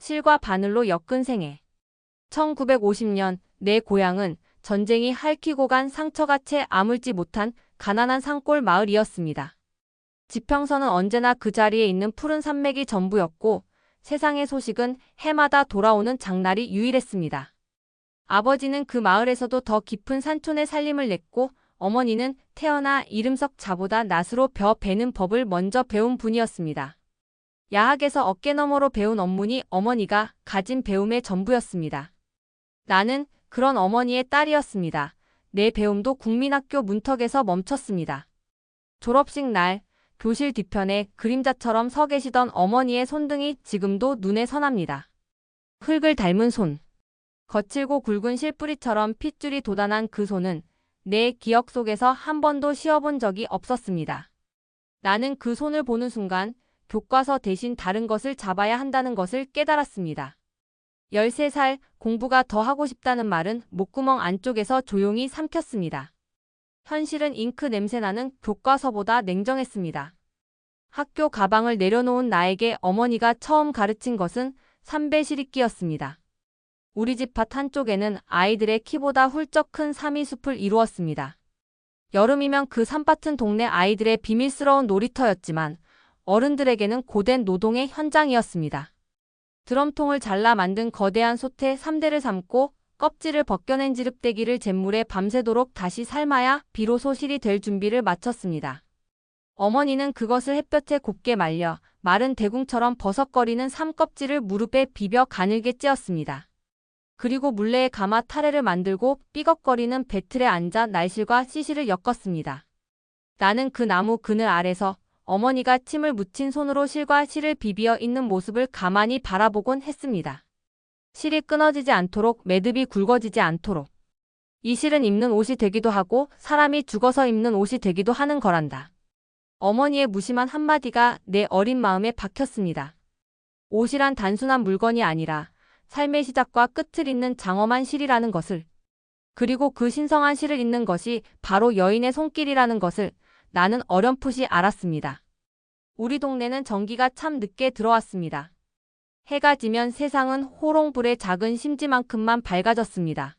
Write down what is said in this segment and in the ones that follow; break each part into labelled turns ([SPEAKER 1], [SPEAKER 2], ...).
[SPEAKER 1] 실과 바늘로 엮은 생애. 1950년 내 고향은 전쟁이 핥히고 간 상처가 채 아물지 못한 가난한 산골 마을이었습니다. 지평선은 언제나 그 자리에 있는 푸른 산맥이 전부였고 세상의 소식은 해마다 돌아오는 장날이 유일했습니다. 아버지는 그 마을에서도 더 깊은 산촌에 살림을 냈고 어머니는 태어나 이름석 자보다 낫으로 벼 베는 법을 먼저 배운 분이었습니다. 야학에서 어깨너머로 배운 업무니 어머니가 가진 배움의 전부였습니다. 나는 그런 어머니의 딸이었습니다. 내 배움도 국민학교 문턱에서 멈췄습니다. 졸업식 날 교실 뒤편에 그림자처럼 서 계시던 어머니의 손등이 지금도 눈에 선합니다. 흙을 닮은 손. 거칠고 굵은 실뿌리처럼 핏줄이 돋아난 그 손은 내 기억 속에서 한 번도 쉬어본 적이 없었습니다. 나는 그 손을 보는 순간 교과서 대신 다른 것을 잡아야 한다는 것을 깨달았습니다. 13살 공부가 더 하고 싶다는 말은 목구멍 안쪽에서 조용히 삼켰습니다. 현실은 잉크 냄새나는 교과서보다 냉정했습니다. 학교 가방을 내려놓은 나에게 어머니가 처음 가르친 것은 삼배 시리기였습니다. 우리 집 밭 한쪽에는 아이들의 키보다 훌쩍 큰 삼이숲을 이루었습니다. 여름이면 그 산밭은 동네 아이들의 비밀스러운 놀이터였지만 어른들에게는 고된 노동의 현장이었습니다. 드럼통을 잘라 만든 거대한 솥에 삼대를 삶고 껍질을 벗겨낸 지릅대기를 잿물에 밤새도록 다시 삶아야 비로소 실이 될 준비를 마쳤습니다. 어머니는 그것을 햇볕에 곱게 말려 마른 대궁처럼 버석거리는 삼껍질을 무릎에 비벼 가늘게 찧었습니다. 그리고 물레에 감아 타래를 만들고 삐걱거리는 배틀에 앉아 날실과 씨실을 엮었습니다. 나는 그 나무 그늘 아래서 어머니가 침을 묻힌 손으로 실과 실을 비비어 있는 모습을 가만히 바라보곤 했습니다. 실이 끊어지지 않도록 매듭이 굵어지지 않도록. 이 실은 입는 옷이 되기도 하고 사람이 죽어서 입는 옷이 되기도 하는 거란다. 어머니의 무심한 한마디가 내 어린 마음에 박혔습니다. 옷이란 단순한 물건이 아니라 삶의 시작과 끝을 잇는 장엄한 실이라는 것을, 그리고 그 신성한 실을 잇는 것이 바로 여인의 손길이라는 것을 나는 어렴풋이 알았습니다. 우리 동네는 전기가 참 늦게 들어왔습니다. 해가 지면 세상은 호롱불의 작은 심지만큼만 밝아졌습니다.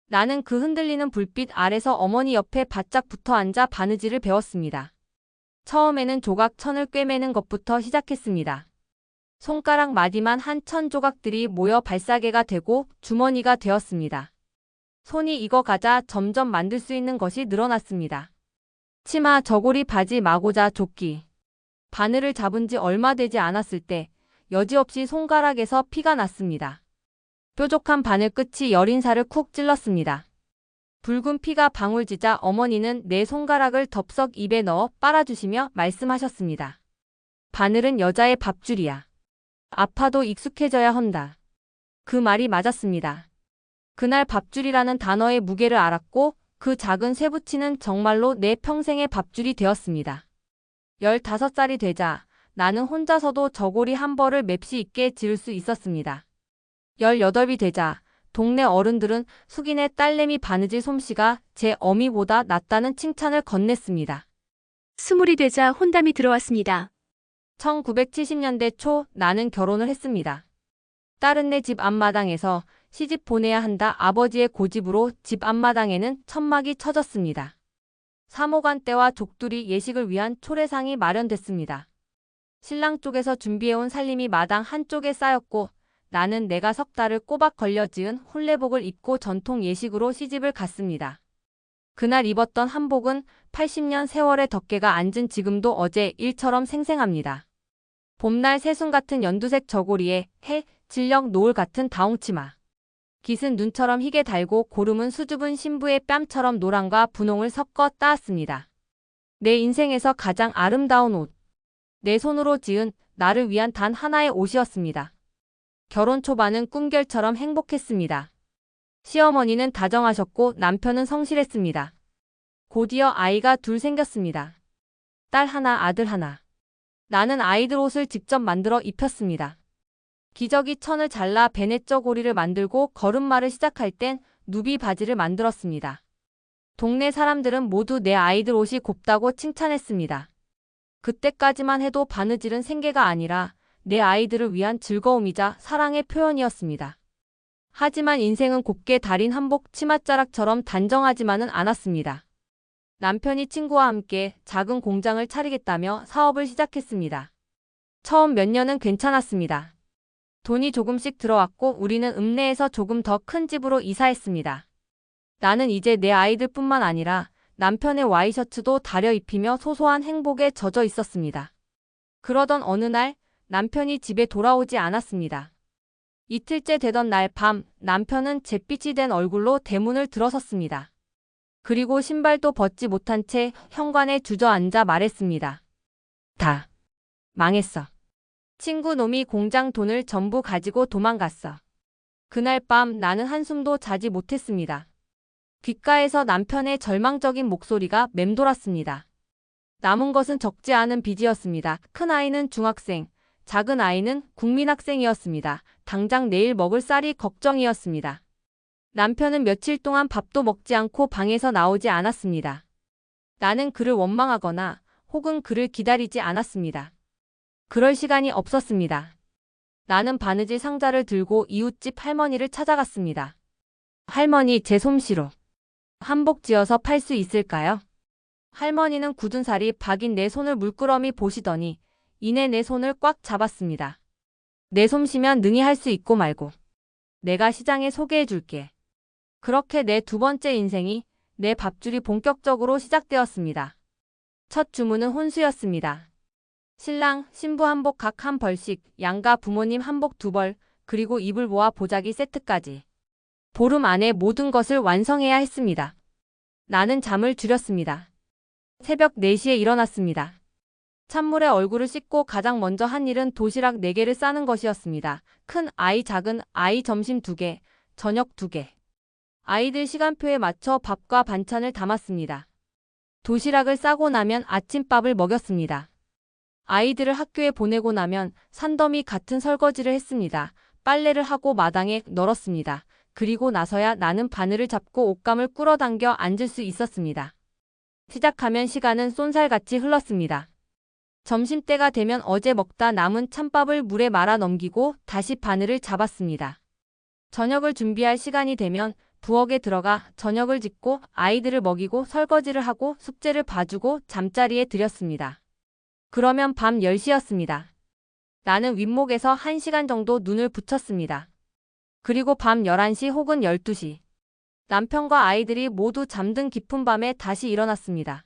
[SPEAKER 1] 나는 그 흔들리는 불빛 아래서 어머니 옆에 바짝 붙어 앉아 바느질을 배웠습니다. 처음에는 조각 천을 꿰매는 것부터 시작했습니다. 손가락 마디만 한 1000조각들이 모여 발사계가 되고 주머니가 되었습니다. 손이 익어가자 점점 만들 수 있는 것이 늘어났습니다. 치마, 저고리, 바지, 마고자, 조끼. 바늘을 잡은 지 얼마 되지 않았을 때 여지없이 손가락에서 피가 났습니다. 뾰족한 바늘 끝이 여린 살을 쿡 찔렀습니다. 붉은 피가 방울지자 어머니는 내 손가락을 덥석 입에 넣어 빨아주시며 말씀하셨습니다. 바늘은 여자의 밥줄이야. 아파도 익숙해져야 한다. 그 말이 맞았습니다. 그날 밥줄이라는 단어의 무게를 알았고 그 작은 쇠붙이는 정말로 내 평생의 밥줄이 되었습니다. 15살이 되자 나는 혼자서도 저고리 한 벌을 맵시 있게 지을 수 있었습니다. 18이 되자 동네 어른들은 숙인의 딸내미 바느질 솜씨가 제 어미보다 낫다는 칭찬을 건넸습니다.
[SPEAKER 2] 20이 되자 혼담이 들어왔습니다.
[SPEAKER 1] 1970년대 초 나는 결혼을 했습니다. 딸은네 집 앞마당에서 시집 보내야 한다 아버지의 고집으로 집 앞마당에는 천막이 쳐졌습니다. 사모간대와 족두리 예식을 위한 초례상이 마련됐습니다. 신랑 쪽에서 준비해온 살림이 마당 한쪽에 쌓였고 나는 내가 석 달을 꼬박 걸려 지은 혼례복을 입고 전통 예식으로 시집을 갔습니다. 그날 입었던 한복은 80년 세월의 덮개가 앉은 지금도 어제 일처럼 생생합니다. 봄날 새순 같은 연두색 저고리에 해, 진력 노을 같은 다홍치마. 깃은 눈처럼 희게 달고 고름은 수줍은 신부의 뺨처럼 노랑과 분홍을 섞어 따았습니다. 내 인생에서 가장 아름다운 옷. 내 손으로 지은 나를 위한 단 하나의 옷이었습니다. 결혼 초반은 꿈결처럼 행복했습니다. 시어머니는 다정하셨고 남편은 성실했습니다. 곧이어 아이가 둘 생겼습니다. 딸 하나, 아들 하나. 나는 아이들 옷을 직접 만들어 입혔습니다. 기저귀 천을 잘라 베네쩌 고리를 만들고 걸음마를 시작할 땐 누비 바지를 만들었습니다. 동네 사람들은 모두 내 아이들 옷이 곱다고 칭찬했습니다. 그때까지만 해도 바느질은 생계가 아니라 내 아이들을 위한 즐거움이자 사랑의 표현이었습니다. 하지만 인생은 곱게 다린 한복 치맛자락처럼 단정하지만은 않았습니다. 남편이 친구와 함께 작은 공장을 차리겠다며 사업을 시작했습니다. 처음 몇 년은 괜찮았습니다. 돈이 조금씩 들어왔고 우리는 읍내에서 조금 더 큰 집으로 이사했습니다. 나는 이제 내 아이들뿐만 아니라 남편의 와이셔츠도 다려 입히며 소소한 행복에 젖어 있었습니다. 그러던 어느 날 남편이 집에 돌아오지 않았습니다. 이틀째 되던 날 밤 남편은 잿빛이 된 얼굴로 대문을 들어섰습니다. 그리고 신발도 벗지 못한 채 현관에 주저앉아 말했습니다. 다 망했어. 친구 놈이 공장 돈을 전부 가지고 도망갔어. 그날 밤 나는 한숨도 자지 못했습니다. 귓가에서 남편의 절망적인 목소리가 맴돌았습니다. 남은 것은 적지 않은 빚이었습니다. 큰 아이는 중학생, 작은 아이는 국민학생이었습니다. 당장 내일 먹을 쌀이 걱정이었습니다. 남편은 며칠 동안 밥도 먹지 않고 방에서 나오지 않았습니다. 나는 그를 원망하거나 혹은 그를 기다리지 않았습니다. 그럴 시간이 없었습니다. 나는 바느질 상자를 들고 이웃집 할머니를 찾아갔습니다. 할머니, 제 솜씨로 한복 지어서 팔 수 있을까요? 할머니는 굳은 살이 박인 내 손을 물끄러미 보시더니 이내 내 손을 꽉 잡았습니다. 내 솜씨면 능히 할 수 있고 말고. 내가 시장에 소개해 줄게. 그렇게 내 두 번째 인생이, 내 밥줄이 본격적으로 시작되었습니다. 첫 주문은 혼수였습니다. 신랑, 신부 한복 각 한 벌씩, 양가 부모님 한복 2벌, 그리고 이불보와 보자기 세트까지. 보름 안에 모든 것을 완성해야 했습니다. 나는 잠을 줄였습니다. 새벽 4시에 일어났습니다. 찬물에 얼굴을 씻고 가장 먼저 한 일은 도시락 4개를 싸는 것이었습니다. 큰 아이, 작은 아이 점심 2개, 저녁 2개. 아이들 시간표에 맞춰 밥과 반찬을 담았습니다. 도시락을 싸고 나면 아침밥을 먹였습니다. 아이들을 학교에 보내고 나면 산더미 같은 설거지를 했습니다. 빨래를 하고 마당에 널었습니다. 그리고 나서야 나는 바늘을 잡고 옷감을 끌어당겨 앉을 수 있었습니다. 시작하면 시간은 쏜살같이 흘렀습니다. 점심때가 되면 어제 먹다 남은 찬밥을 물에 말아 넘기고 다시 바늘을 잡았습니다. 저녁을 준비할 시간이 되면 부엌에 들어가 저녁을 짓고 아이들을 먹이고 설거지를 하고 숙제를 봐주고 잠자리에 들였습니다. 그러면 밤 10시였습니다. 나는 윗목에서 1시간 정도 눈을 붙였습니다. 그리고 밤 11시 혹은 12시. 남편과 아이들이 모두 잠든 깊은 밤에 다시 일어났습니다.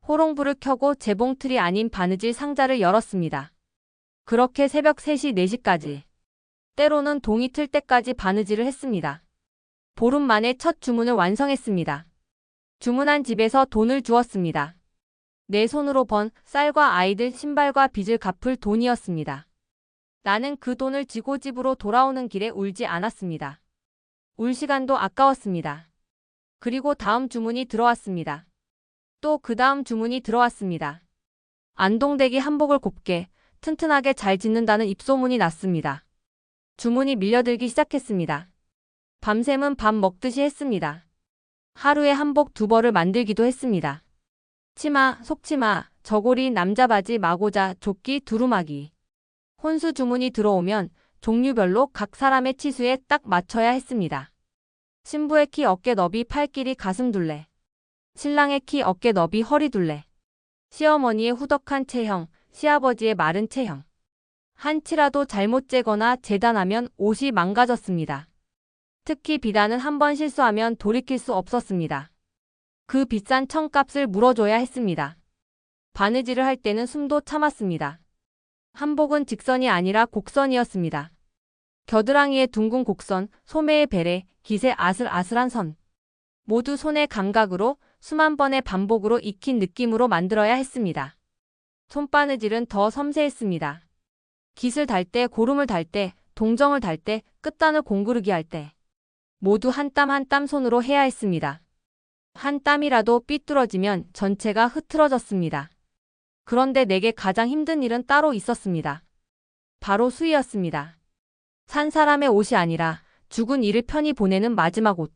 [SPEAKER 1] 호롱불을 켜고 재봉틀이 아닌 바느질 상자를 열었습니다. 그렇게 새벽 3시, 4시까지. 때로는 동이 틀 때까지 바느질을 했습니다. 보름 만에 첫 주문을 완성했습니다. 주문한 집에서 돈을 주었습니다. 내 손으로 번 쌀과 아이들 신발과 빚을 갚을 돈이었습니다. 나는 그 돈을 쥐고 집으로 돌아오는 길에 울지 않았습니다. 울 시간도 아까웠습니다. 그리고 다음 주문이 들어왔습니다. 또 그 다음 주문이 들어왔습니다. 안동댁이 한복을 곱게, 튼튼하게 잘 짓는다는 입소문이 났습니다. 주문이 밀려들기 시작했습니다. 밤샘은 밥 먹듯이 했습니다. 하루에 한복 2벌을 만들기도 했습니다. 치마, 속치마, 저고리, 남자바지, 마고자, 조끼, 두루마기. 혼수 주문이 들어오면 종류별로 각 사람의 치수에 딱 맞춰야 했습니다. 신부의 키 어깨 너비 팔 길이 가슴 둘레. 신랑의 키 어깨 너비 허리 둘레. 시어머니의 후덕한 체형, 시아버지의 마른 체형. 한 치라도 잘못 재거나 재단하면 옷이 망가졌습니다. 특히 비단은 한 번 실수하면 돌이킬 수 없었습니다. 그 비싼 천값을 물어줘야 했습니다. 바느질을 할 때는 숨도 참았습니다. 한복은 직선이 아니라 곡선이었습니다. 겨드랑이의 둥근 곡선, 소매의 베레, 깃의 아슬아슬한 선. 모두 손의 감각으로 수만 번의 반복으로 익힌 느낌으로 만들어야 했습니다. 손바느질은 더 섬세했습니다. 깃을 달 때, 고름을 달 때, 동정을 달 때, 끝단을 공구르기 할 때. 모두 한 땀 한 땀 손으로 해야 했습니다. 한 땀이라도 삐뚤어지면 전체가 흐트러졌습니다. 그런데 내게 가장 힘든 일은 따로 있었습니다. 바로 수의였습니다. 산 사람의 옷이 아니라 죽은 이를 편히 보내는 마지막 옷.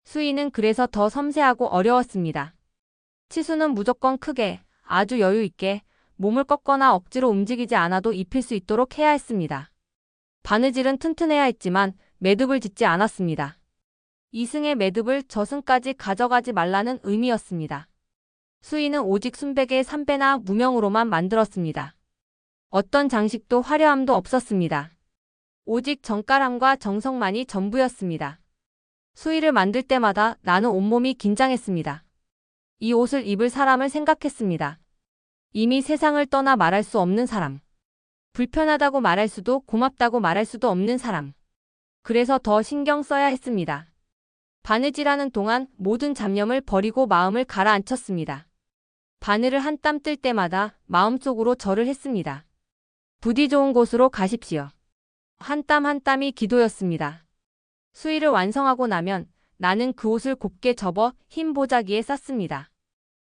[SPEAKER 1] 수의는 그래서 더 섬세하고 어려웠습니다. 치수는 무조건 크게, 아주 여유 있게, 몸을 꺾거나 억지로 움직이지 않아도 입힐 수 있도록 해야 했습니다. 바느질은 튼튼해야 했지만 매듭을 짓지 않았습니다. 이승의 매듭을 저승까지 가져가지 말라는 의미였습니다. 수의는 오직 순백의 삼배나 무명으로만 만들었습니다. 어떤 장식도 화려함도 없었습니다. 오직 정갈함과 정성만이 전부였습니다. 수의를 만들 때마다 나는 온몸이 긴장했습니다. 이 옷을 입을 사람을 생각했습니다. 이미 세상을 떠나 말할 수 없는 사람. 불편하다고 말할 수도 고맙다고 말할 수도 없는 사람. 그래서 더 신경 써야 했습니다. 바느질하는 동안 모든 잡념을 버리고 마음을 가라앉혔습니다. 바늘을 한 땀 뜰 때마다 마음속으로 절을 했습니다. 부디 좋은 곳으로 가십시오. 한 땀 한 땀이 기도였습니다. 수의를 완성하고 나면 나는 그 옷을 곱게 접어 흰 보자기에 쌌습니다.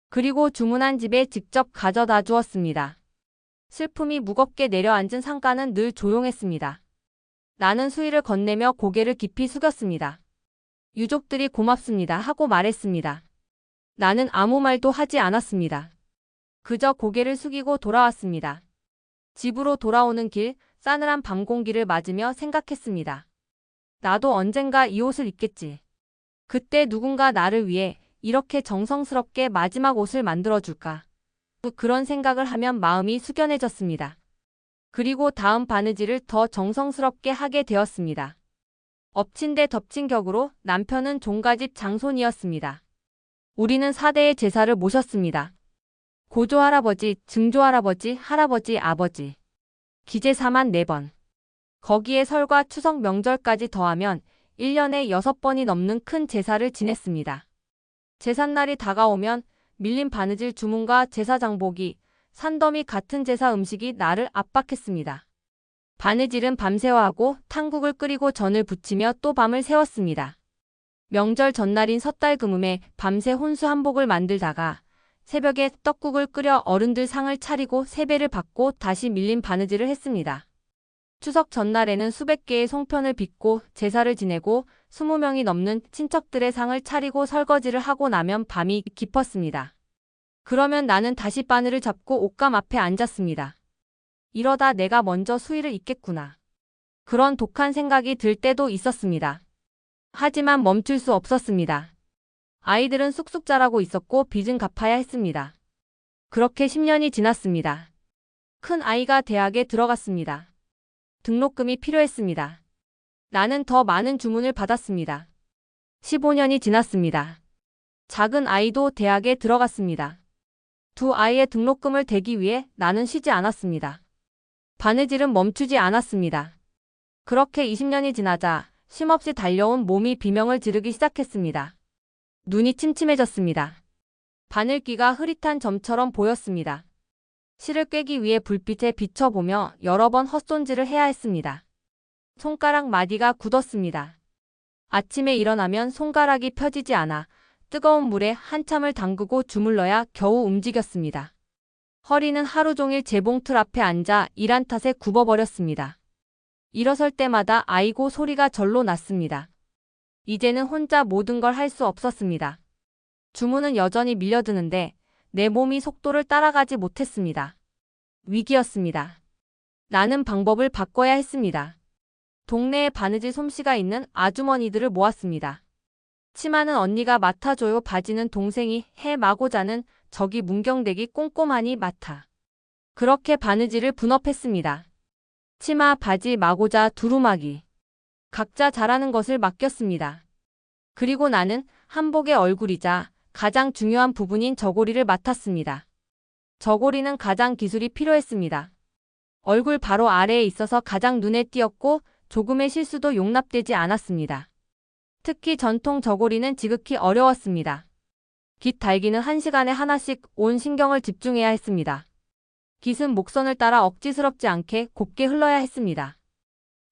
[SPEAKER 1] 그리고 주문한 집에 직접 가져다 주었습니다. 슬픔이 무겁게 내려앉은 상가는 늘 조용했습니다. 나는 수의를 건네며 고개를 깊이 숙였습니다. 유족들이 고맙습니다 하고 말했습니다. 나는 아무 말도 하지 않았습니다. 그저 고개를 숙이고 돌아왔습니다. 집으로 돌아오는 길, 싸늘한 밤 공기를 맞으며 생각했습니다. 나도 언젠가 이 옷을 입겠지. 그때 누군가 나를 위해 이렇게 정성스럽게 마지막 옷을 만들어줄까. 그런 생각을 하면 마음이 숙연해졌습니다. 그리고 다음 바느질을 더 정성스럽게 하게 되었습니다. 엎친 데 덮친 격으로 남편은 종가집 장손이었습니다. 우리는 4대의 제사를 모셨습니다. 고조할아버지, 증조할아버지, 할아버지, 아버지. 기제사만 4번. 거기에 설과 추석 명절까지 더하면 1년에 6번이 넘는 큰 제사를 지냈습니다. 제삿날이 다가오면 밀린 바느질 주문과 제사 장보기, 산더미 같은 제사 음식이 나를 압박했습니다. 바느질은 밤새워 하고 탕국을 끓이고 전을 부치며 또 밤을 새웠습니다. 명절 전날인 섣달 금음에 밤새 혼수 한복을 만들다가 새벽에 떡국을 끓여 어른들 상을 차리고 세배를 받고 다시 밀린 바느질을 했습니다. 추석 전날에는 수백 개의 송편을 빚고 제사를 지내고 20명이 넘는 친척들의 상을 차리고 설거지를 하고 나면 밤이 깊었습니다. 그러면 나는 다시 바늘을 잡고 옷감 앞에 앉았습니다. 이러다 내가 먼저 수의를 입겠구나. 그런 독한 생각이 들 때도 있었습니다. 하지만 멈출 수 없었습니다. 아이들은 쑥쑥 자라고 있었고 빚은 갚아야 했습니다. 그렇게 10년이 지났습니다. 큰 아이가 대학에 들어갔습니다. 등록금이 필요했습니다. 나는 더 많은 주문을 받았습니다. 15년이 지났습니다. 작은 아이도 대학에 들어갔습니다. 두 아이의 등록금을 대기 위해 나는 쉬지 않았습니다. 바느질은 멈추지 않았습니다. 그렇게 20년이 지나자 쉼없이 달려온 몸이 비명을 지르기 시작했습니다. 눈이 침침해졌습니다. 바늘귀가 흐릿한 점처럼 보였습니다. 실을 꿰기 위해 불빛에 비춰보며 여러 번 헛손질을 해야 했습니다. 손가락 마디가 굳었습니다. 아침에 일어나면 손가락이 펴지지 않아 뜨거운 물에 한참을 담그고 주물러야 겨우 움직였습니다. 허리는 하루 종일 재봉틀 앞에 앉아 일한 탓에 굽어버렸습니다. 일어설 때마다 아이고 소리가 절로 났습니다. 이제는 혼자 모든 걸 할 수 없었습니다. 주문은 여전히 밀려드는데 내 몸이 속도를 따라가지 못했습니다. 위기였습니다. 나는 방법을 바꿔야 했습니다. 동네에 바느질 솜씨가 있는 아주머니들을 모았습니다. 치마는 언니가 맡아줘요. 바지는 동생이 해 마고자는 저기 문경댁이 꼼꼼하니 맡아. 그렇게 바느질을 분업했습니다. 치마, 바지, 마고자, 두루마기. 각자 잘하는 것을 맡겼습니다. 그리고 나는 한복의 얼굴이자 가장 중요한 부분인 저고리를 맡았습니다. 저고리는 가장 기술이 필요했습니다. 얼굴 바로 아래에 있어서 가장 눈에 띄었고 조금의 실수도 용납되지 않았습니다. 특히 전통 저고리는 지극히 어려웠습니다. 깃 달기는 1시간에 하나씩 온 신경을 집중해야 했습니다. 깃은 목선을 따라 억지스럽지 않게 곱게 흘러야 했습니다.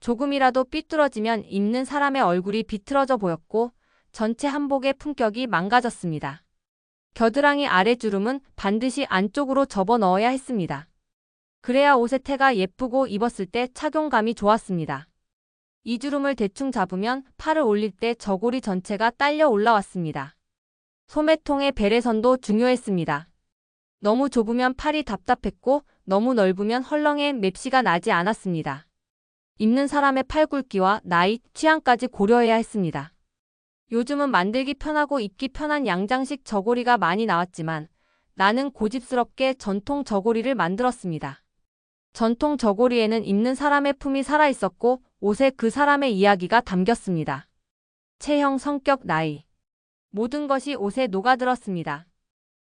[SPEAKER 1] 조금이라도 삐뚤어지면 입는 사람의 얼굴이 비틀어져 보였고 전체 한복의 품격이 망가졌습니다. 겨드랑이 아랫주름은 반드시 안쪽으로 접어 넣어야 했습니다. 그래야 옷의 태가 예쁘고 입었을 때 착용감이 좋았습니다. 이 주름을 대충 잡으면 팔을 올릴 때 저고리 전체가 딸려 올라왔습니다. 소매통의 베레선도 중요했습니다. 너무 좁으면 팔이 답답했고 너무 넓으면 헐렁해 맵시가 나지 않았습니다. 입는 사람의 팔 굵기와 나이, 취향까지 고려해야 했습니다. 요즘은 만들기 편하고 입기 편한 양장식 저고리가 많이 나왔지만 나는 고집스럽게 전통 저고리를 만들었습니다. 전통 저고리에는 입는 사람의 품이 살아있었고 옷에 그 사람의 이야기가 담겼습니다. 체형, 성격, 나이. 모든 것이 옷에 녹아들었습니다.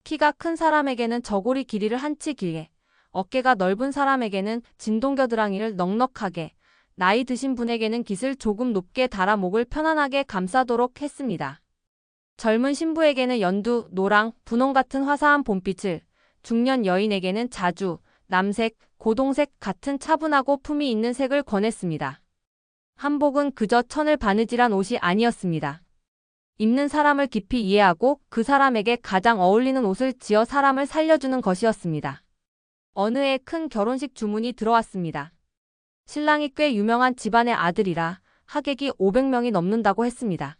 [SPEAKER 1] 키가 큰 사람에게는 저고리 길이를 한치 길게, 어깨가 넓은 사람에게는 진동겨드랑이를 넉넉하게, 나이 드신 분에게는 깃을 조금 높게 달아 목을 편안하게 감싸도록 했습니다. 젊은 신부에게는 연두, 노랑, 분홍 같은 화사한 봄빛을, 중년 여인에게는 자주, 남색, 고동색 같은 차분하고 품이 있는 색을 권했습니다. 한복은 그저 천을 바느질한 옷이 아니었습니다. 입는 사람을 깊이 이해하고 그 사람에게 가장 어울리는 옷을 지어 사람을 살려주는 것이었습니다. 어느 해 큰 결혼식 주문이 들어왔습니다. 신랑이 꽤 유명한 집안의 아들이라 하객이 500명이 넘는다고 했습니다.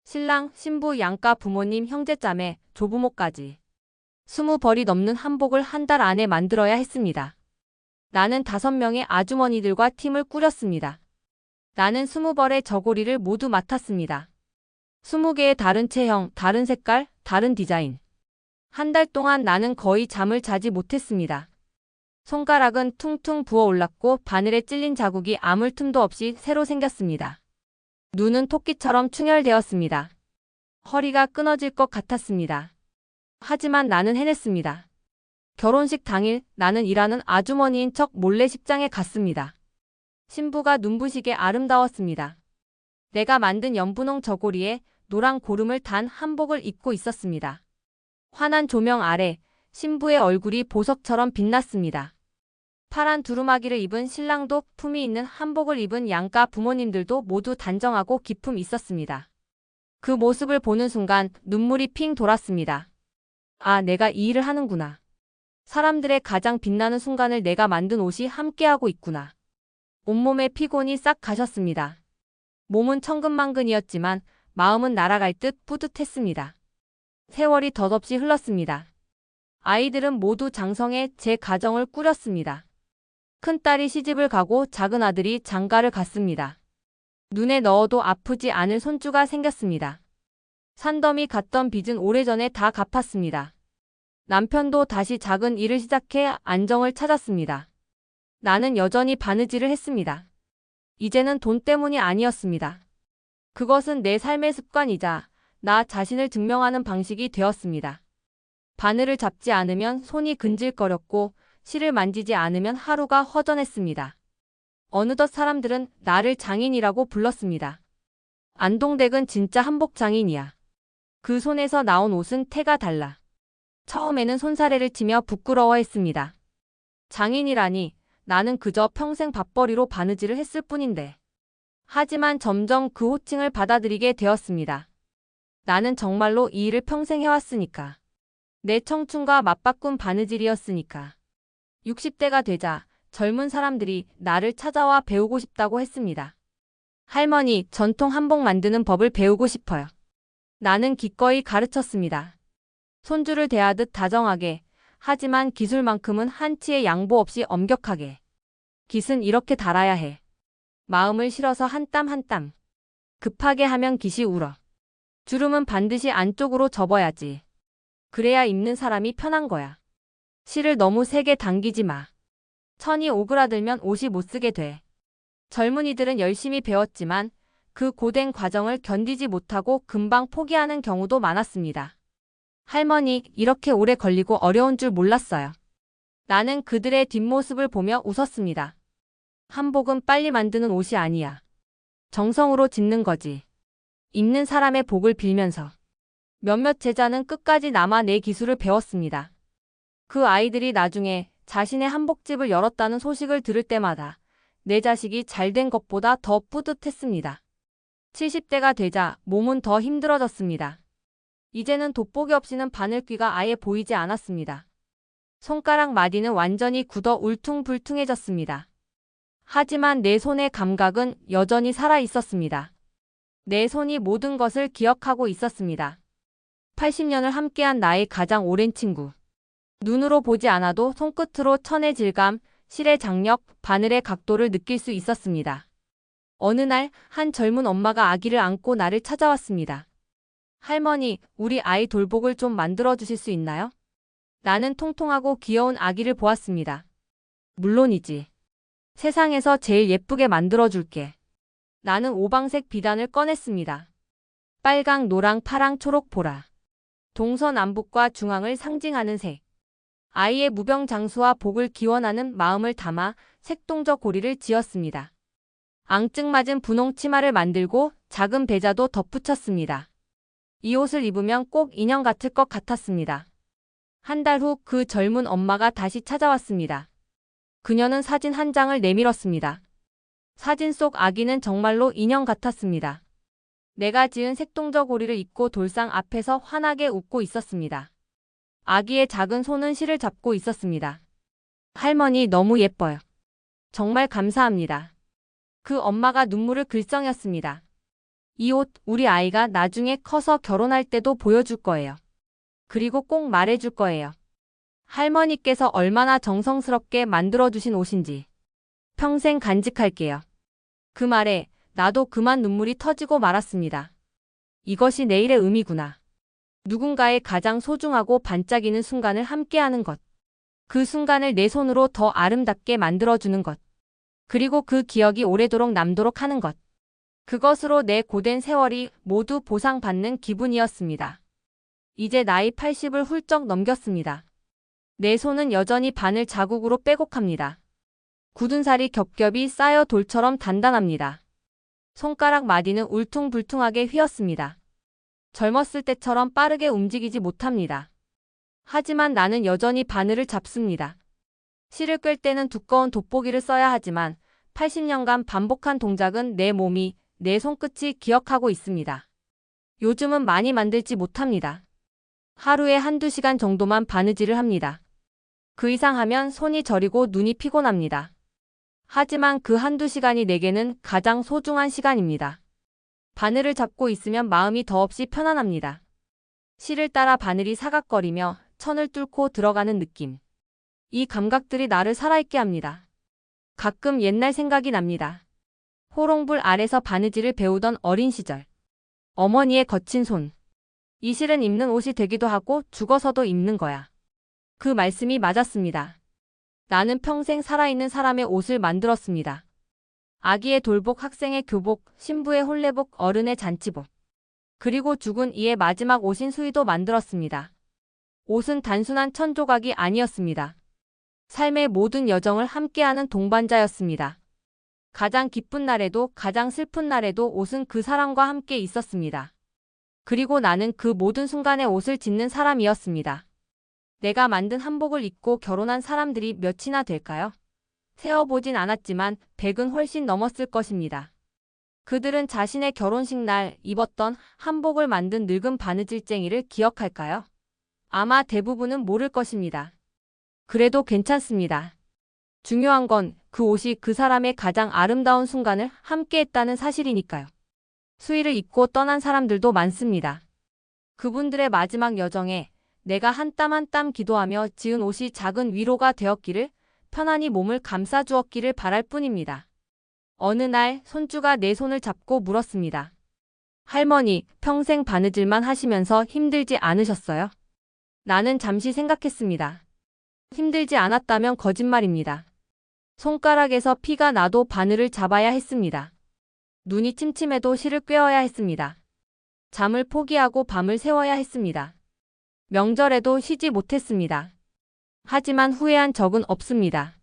[SPEAKER 1] 신랑, 신부, 양가 부모님, 형제자매, 조부모까지 20벌이 넘는 한복을 한 달 안에 만들어야 했습니다. 나는 5명의 아주머니들과 팀을 꾸렸습니다. 나는 20벌의 저고리를 모두 맡았습니다. 20개의 다른 체형, 다른 색깔, 다른 디자인. 한 달 동안 나는 거의 잠을 자지 못했습니다. 손가락은 퉁퉁 부어올랐고 바늘에 찔린 자국이 아물 틈도 없이 새로 생겼습니다. 눈은 토끼처럼 충혈되었습니다. 허리가 끊어질 것 같았습니다. 하지만 나는 해냈습니다. 결혼식 당일 나는 일하는 아주머니인 척 몰래 식장에 갔습니다. 신부가 눈부시게 아름다웠습니다. 내가 만든 연분홍 저고리에 노랑 고름을 단 한복을 입고 있었습니다. 환한 조명 아래 신부의 얼굴이 보석처럼 빛났습니다. 파란 두루마기를 입은 신랑도 품이 있는 한복을 입은 양가 부모님들도 모두 단정하고 기품 있었습니다. 그 모습을 보는 순간 눈물이 핑 돌았습니다. 아, 내가 이 일을 하는구나. 사람들의 가장 빛나는 순간을 내가 만든 옷이 함께하고 있구나. 온몸에 피곤이 싹 가셨습니다. 몸은 천근만근이었지만 마음은 날아갈 듯 뿌듯했습니다. 세월이 덧없이 흘렀습니다. 아이들은 모두 장성해 제 가정을 꾸렸습니다. 큰딸이 시집을 가고 작은 아들이 장가를 갔습니다. 눈에 넣어도 아프지 않을 손주가 생겼습니다. 산더미 갔던 빚은 오래전에 다 갚았습니다. 남편도 다시 작은 일을 시작해 안정을 찾았습니다. 나는 여전히 바느질을 했습니다. 이제는 돈 때문이 아니었습니다. 그것은 내 삶의 습관이자 나 자신을 증명하는 방식이 되었습니다. 바늘을 잡지 않으면 손이 근질거렸고 실을 만지지 않으면 하루가 허전했습니다. 어느덧 사람들은 나를 장인이라고 불렀습니다. 안동댁은 진짜 한복 장인이야. 그 손에서 나온 옷은 태가 달라. 처음에는 손사래를 치며 부끄러워했습니다. 장인이라니 나는 그저 평생 밥벌이로 바느질을 했을 뿐인데. 하지만 점점 그 호칭을 받아들이게 되었습니다. 나는 정말로 이 일을 평생 해왔으니까. 내 청춘과 맞바꾼 바느질이었으니까. 60대가 되자 젊은 사람들이 나를 찾아와 배우고 싶다고 했습니다. 할머니, 전통 한복 만드는 법을 배우고 싶어요. 나는 기꺼이 가르쳤습니다. 손주를 대하듯 다정하게, 하지만 기술만큼은 한치의 양보 없이 엄격하게. 깃은 이렇게 달아야 해. 마음을 실어서 한 땀 한 땀. 급하게 하면 깃이 울어. 주름은 반드시 안쪽으로 접어야지. 그래야 입는 사람이 편한 거야. 실을 너무 세게 당기지 마. 천이 오그라들면 옷이 못 쓰게 돼. 젊은이들은 열심히 배웠지만 그 고된 과정을 견디지 못하고 금방 포기하는 경우도 많았습니다. 할머니, 이렇게 오래 걸리고 어려운 줄 몰랐어요. 나는 그들의 뒷모습을 보며 웃었습니다. 한복은 빨리 만드는 옷이 아니야. 정성으로 짓는 거지. 입는 사람의 복을 빌면서. 몇몇 제자는 끝까지 남아 내 기술을 배웠습니다. 그 아이들이 나중에 자신의 한복집을 열었다는 소식을 들을 때마다 내 자식이 잘된 것보다 더 뿌듯했습니다. 70대가 되자 몸은 더 힘들어졌습니다. 이제는 돋보기 없이는 바늘귀가 아예 보이지 않았습니다. 손가락 마디는 완전히 굳어 울퉁불퉁해졌습니다. 하지만 내 손의 감각은 여전히 살아 있었습니다. 내 손이 모든 것을 기억하고 있었습니다. 80년을 함께한 나의 가장 오랜 친구. 눈으로 보지 않아도 손끝으로 천의 질감, 실의 장력, 바늘의 각도를 느낄 수 있었습니다. 어느 날 한 젊은 엄마가 아기를 안고 나를 찾아왔습니다. 할머니, 우리 아이 돌복을 좀 만들어 주실 수 있나요? 나는 통통하고 귀여운 아기를 보았습니다. 물론이지. 세상에서 제일 예쁘게 만들어 줄게. 나는 오방색 비단을 꺼냈습니다. 빨강, 노랑, 파랑, 초록, 보라. 동서남북과 중앙을 상징하는 색. 아이의 무병장수와 복을 기원하는 마음을 담아 색동저 고리를 지었습니다. 앙증맞은 분홍 치마를 만들고 작은 배자도 덧붙였습니다. 이 옷을 입으면 꼭 인형 같을 것 같았습니다. 한 달 후 그 젊은 엄마가 다시 찾아왔습니다. 그녀는 사진 한 장을 내밀었습니다. 사진 속 아기는 정말로 인형 같았습니다. 내가 지은 색동저 고리를 입고 돌상 앞에서 환하게 웃고 있었습니다. 아기의 작은 손은 실을 잡고 있었습니다. 할머니 너무 예뻐요. 정말 감사합니다. 그 엄마가 눈물을 글썽였습니다. 이 옷 우리 아이가 나중에 커서 결혼할 때도 보여줄 거예요. 그리고 꼭 말해줄 거예요. 할머니께서 얼마나 정성스럽게 만들어주신 옷인지. 평생 간직할게요. 그 말에 나도 그만 눈물이 터지고 말았습니다. 이것이 내일의 의미구나. 누군가의 가장 소중하고 반짝이는 순간을 함께하는 것. 그 순간을 내 손으로 더 아름답게 만들어주는 것. 그리고 그 기억이 오래도록 남도록 하는 것. 그것으로 내 고된 세월이 모두 보상받는 기분이었습니다. 이제 나이 80을 훌쩍 넘겼습니다. 내 손은 여전히 바늘 자국으로 빼곡합니다. 굳은 살이 겹겹이 쌓여 돌처럼 단단합니다. 손가락 마디는 울퉁불퉁하게 휘었습니다. 젊었을 때처럼 빠르게 움직이지 못합니다. 하지만 나는 여전히 바늘을 잡습니다. 실을 끌 때는 두꺼운 돋보기를 써야 하지만 80년간 반복한 동작은 내 몸이, 내 손끝이 기억하고 있습니다. 요즘은 많이 만들지 못합니다. 하루에 한두 시간 정도만 바느질을 합니다. 그 이상 하면 손이 저리고 눈이 피곤합니다. 하지만 그 한두 시간이 내게는 가장 소중한 시간입니다. 바늘을 잡고 있으면 마음이 더없이 편안합니다. 실을 따라 바늘이 사각거리며 천을 뚫고 들어가는 느낌. 이 감각들이 나를 살아있게 합니다. 가끔 옛날 생각이 납니다. 호롱불 아래서 바느질을 배우던 어린 시절. 어머니의 거친 손. 이 실은 입는 옷이 되기도 하고 죽어서도 입는 거야. 그 말씀이 맞았습니다. 나는 평생 살아있는 사람의 옷을 만들었습니다. 아기의 돌복, 학생의 교복, 신부의 혼례복, 어른의 잔치복. 그리고 죽은 이의 마지막 옷인 수의도 만들었습니다. 옷은 단순한 천 조각이 아니었습니다. 삶의 모든 여정을 함께하는 동반자였습니다. 가장 기쁜 날에도 가장 슬픈 날에도 옷은 그 사람과 함께 있었습니다. 그리고 나는 그 모든 순간에 옷을 짓는 사람이었습니다. 내가 만든 한복을 입고 결혼한 사람들이 몇이나 될까요? 세어보진 않았지만 100은 훨씬 넘었을 것입니다. 그들은 자신의 결혼식 날 입었던 한복을 만든 늙은 바느질쟁이를 기억할까요? 아마 대부분은 모를 것입니다. 그래도 괜찮습니다. 중요한 건 그 옷이 그 사람의 가장 아름다운 순간을 함께했다는 사실이니까요. 수의를 입고 떠난 사람들도 많습니다. 그분들의 마지막 여정에 내가 한 땀 한 땀 기도하며 지은 옷이 작은 위로가 되었기를, 편안히 몸을 감싸주었기를 바랄 뿐입니다. 어느 날 손주가 내 손을 잡고 물었습니다. 할머니, 평생 바느질만 하시면서 힘들지 않으셨어요? 나는 잠시 생각했습니다. 힘들지 않았다면 거짓말입니다. 손가락에서 피가 나도 바늘을 잡아야 했습니다. 눈이 침침해도 실을 꿰어야 했습니다. 잠을 포기하고 밤을 새워야 했습니다. 명절에도 쉬지 못했습니다. 하지만 후회한 적은 없습니다.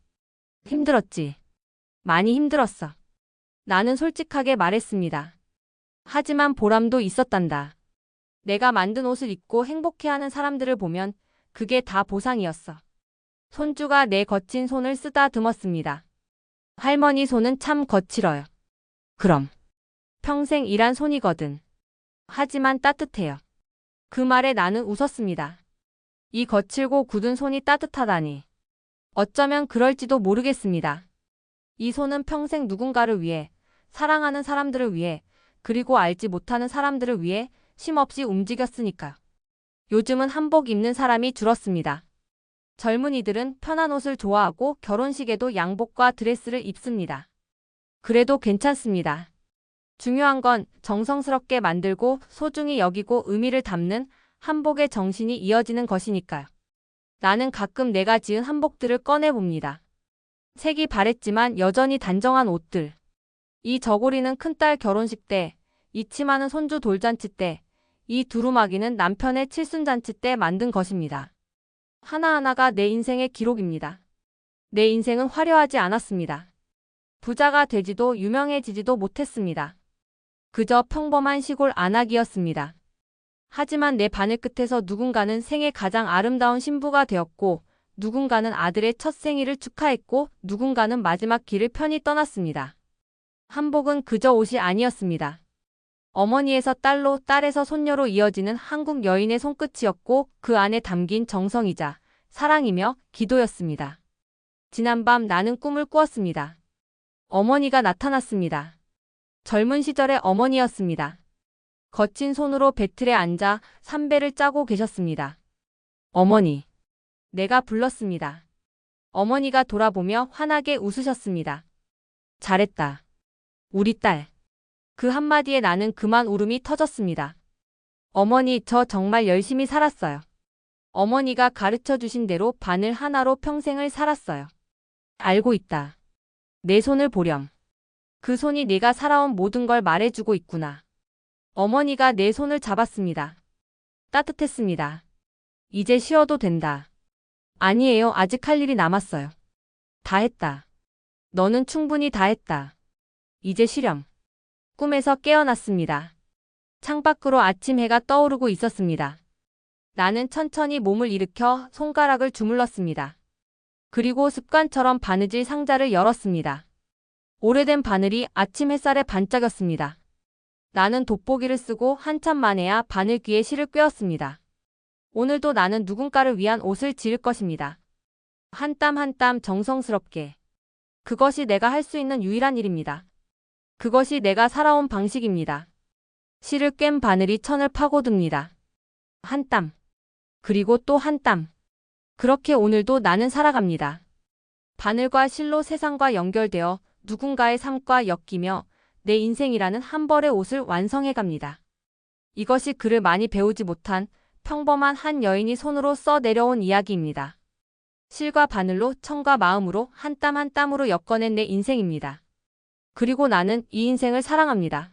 [SPEAKER 1] 힘들었지. 많이 힘들었어. 나는 솔직하게 말했습니다. 하지만 보람도 있었단다. 내가 만든 옷을 입고 행복해하는 사람들을 보면 그게 다 보상이었어. 손주가 내 거친 손을 쓰다듬었습니다. 할머니 손은 참 거칠어요. 그럼. 평생 일한 손이거든. 하지만 따뜻해요. 그 말에 나는 웃었습니다. 이 거칠고 굳은 손이 따뜻하다니. 어쩌면 그럴지도 모르겠습니다. 이 손은 평생 누군가를 위해, 사랑하는 사람들을 위해, 그리고 알지 못하는 사람들을 위해 쉼없이 움직였으니까요. 요즘은 한복 입는 사람이 줄었습니다. 젊은이들은 편한 옷을 좋아하고 결혼식에도 양복과 드레스를 입습니다. 그래도 괜찮습니다. 중요한 건 정성스럽게 만들고 소중히 여기고 의미를 담는 한복의 정신이 이어지는 것이니까요. 나는 가끔 내가 지은 한복들을 꺼내봅니다. 색이 바랬지만 여전히 단정한 옷들. 이 저고리는 큰딸 결혼식 때, 이 치마는 손주 돌잔치 때, 이 두루마기는 남편의 칠순잔치 때 만든 것입니다. 하나하나가 내 인생의 기록입니다. 내 인생은 화려하지 않았습니다. 부자가 되지도 유명해지지도 못했습니다. 그저 평범한 시골 안악이었습니다. 하지만 내 바늘 끝에서 누군가는 생애 가장 아름다운 신부가 되었고, 누군가는 아들의 첫 생일을 축하했고, 누군가는 마지막 길을 편히 떠났습니다. 한복은 그저 옷이 아니었습니다. 어머니에서 딸로, 딸에서 손녀로 이어지는 한국 여인의 손끝이었고, 그 안에 담긴 정성이자 사랑이며 기도였습니다. 지난밤 나는 꿈을 꾸었습니다. 어머니가 나타났습니다. 젊은 시절의 어머니였습니다. 거친 손으로 배틀에 앉아 삼배를 짜고 계셨습니다. 어머니. 내가 불렀습니다. 어머니가 돌아보며 환하게 웃으셨습니다. 잘했다. 우리 딸. 그 한마디에 나는 그만 울음이 터졌습니다. 어머니, 저 정말 열심히 살았어요. 어머니가 가르쳐 주신 대로 바늘 하나로 평생을 살았어요. 알고 있다. 내 손을 보렴. 그 손이 내가 살아온 모든 걸 말해주고 있구나. 어머니가 내 손을 잡았습니다. 따뜻했습니다. 이제 쉬어도 된다. 아니에요. 아직 할 일이 남았어요. 다 했다. 너는 충분히 다 했다. 이제 쉬렴. 꿈에서 깨어났습니다. 창밖으로 아침 해가 떠오르고 있었습니다. 나는 천천히 몸을 일으켜 손가락을 주물렀습니다. 그리고 습관처럼 바느질 상자를 열었습니다. 오래된 바늘이 아침 햇살에 반짝였습니다. 나는 돋보기를 쓰고 한참 만에야 바늘 귀에 실을 꿰었습니다. 오늘도 나는 누군가를 위한 옷을 지을 것입니다. 한 땀 한 땀 정성스럽게. 그것이 내가 할 수 있는 유일한 일입니다. 그것이 내가 살아온 방식입니다. 실을 꿰은 바늘이 천을 파고듭니다. 한 땀. 그리고 또 한 땀. 그렇게 오늘도 나는 살아갑니다. 바늘과 실로 세상과 연결되어 누군가의 삶과 엮이며 내 인생이라는 한 벌의 옷을 완성해갑니다. 이것이 글을 많이 배우지 못한 평범한 한 여인이 손으로 써 내려온 이야기입니다. 실과 바늘로 천과 마음으로 한 땀 한 땀으로 엮어낸 내 인생입니다. 그리고 나는 이 인생을 사랑합니다.